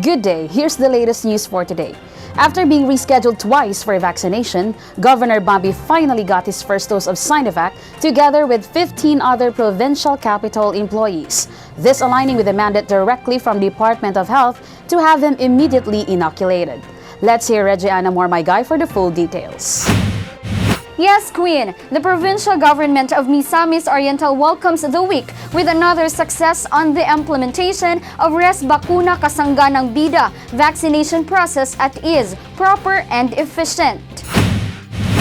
Good day, here's the latest news for today. After being rescheduled twice for vaccination, Governor Bambi finally got his first dose of Sinovac together with 15 other provincial capital employees. This aligning with the mandate directly from the Department of Health to have them immediately inoculated. Let's hear Regiana Mormaygay for the full details. Yes, Queen. The provincial government of Misamis Oriental welcomes the week with another success on the implementation of Res Bakuna Kasangganang Bida vaccination process at ease, proper and efficient.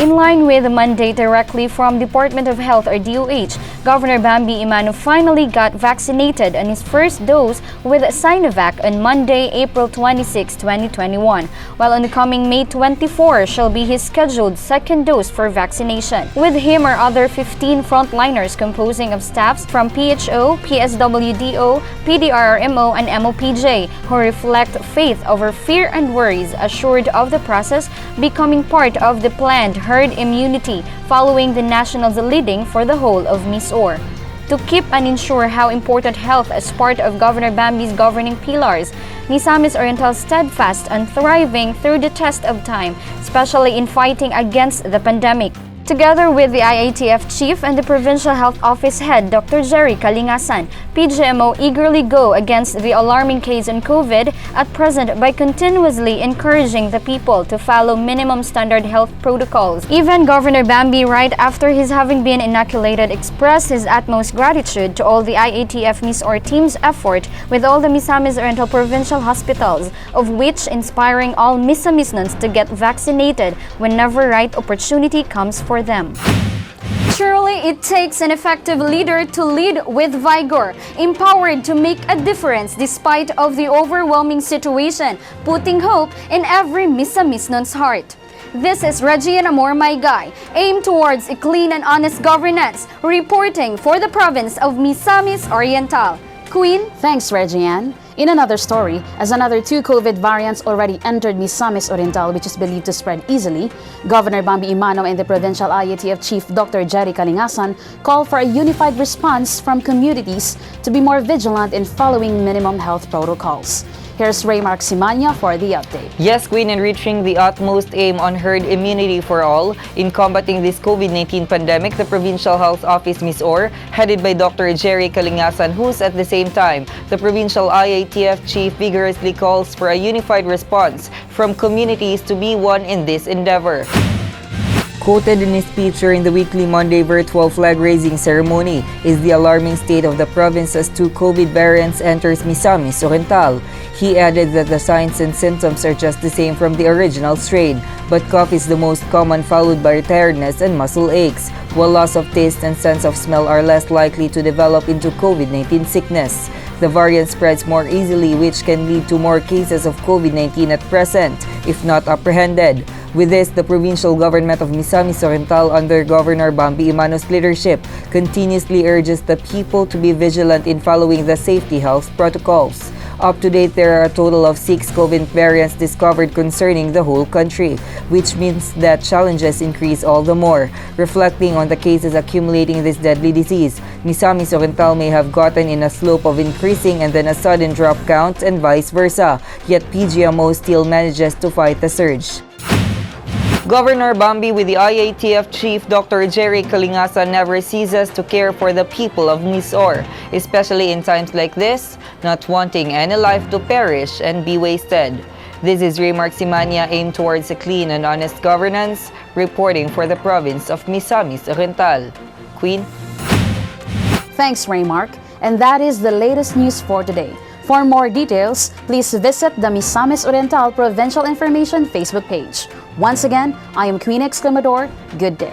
In line with the mandate directly from Department of Health or DOH, Governor Bambi Emano finally got vaccinated on his first dose with Sinovac on Monday, April 26, 2021, while on the coming May 24 shall be his scheduled second dose for vaccination. With him are other 15 frontliners composing of staffs from PHO, PSWDO, PDRRMO, and MOPJ who reflect faith over fear and worries, assured of the process becoming part of the planned herd immunity following the nationals leading for the whole of Misor. To keep and ensure how important health as part of Governor Bambi's governing pillars, Misamis Oriental steadfast and thriving through the test of time, especially in fighting against the pandemic. Together with the IATF Chief and the Provincial Health Office Head, Dr. Jerry Kalingasan, PGMO eagerly go against the alarming case on COVID at present by continuously encouraging the people to follow minimum standard health protocols. Even Governor Bambi, right after his having been inoculated, expressed his utmost gratitude to all the IATF Misor team's effort with all the Misamis Oriental provincial hospitals, of which inspiring all Misamisnons to get vaccinated whenever right opportunity comes for them. Surely it takes an effective leader to lead with vigor, empowered to make a difference despite of the overwhelming situation, putting hope in every Misamisnon's heart. This is Regiana Mormaygay, aimed towards a clean and honest governance, reporting for the province of Misamis Oriental. Queen? Thanks, Regiane. In another story, as another 2 COVID variants already entered Misamis Oriental, which is believed to spread easily, Governor Bambi Emano and the Provincial IATF Chief Dr. Jerry Kalingasan called for a unified response from communities to be more vigilant in following minimum health protocols. Here's Raymark Simanya for the update. Yes, Queen, in reaching the utmost aim on herd immunity for all, in combating this COVID-19 pandemic, the Provincial Health Office Misor, headed by Dr. Jerry Kalingasan, who's at the same time the Provincial IATF Chief, vigorously calls for a unified response from communities to be one in this endeavor. Quoted in his speech during the weekly Monday virtual flag-raising ceremony is the alarming state of the province as 2 COVID variants enters Misamis Oriental. He added that the signs and symptoms are just the same from the original strain, but cough is the most common, followed by tiredness and muscle aches, while loss of taste and sense of smell are less likely to develop into COVID-19 sickness. The variant spreads more easily, which can lead to more cases of COVID-19 at present, if not apprehended. With this, the provincial government of Misamis Oriental under Governor Bambi Emano's leadership continuously urges the people to be vigilant in following the safety health protocols. Up to date, there are a total of 6 COVID variants discovered concerning the whole country, which means that challenges increase all the more. Reflecting on the cases accumulating this deadly disease, Misamis Oriental may have gotten in a slope of increasing and then a sudden drop count and vice versa, yet PGMO still manages to fight the surge. Governor Bambi with the IATF Chief Dr. Jerry Kalingasan never ceases to care for the people of Misor, especially in times like this, not wanting any life to perish and be wasted. This is Raymark Simanya, aimed towards a clean and honest governance, reporting for the province of Misamis Oriental. Queen? Thanks, Raymark. And that is the latest news for today. For more details, please visit the Misamis Oriental Provincial Information Facebook page. Once again, I am Queen Exclamador. Good day.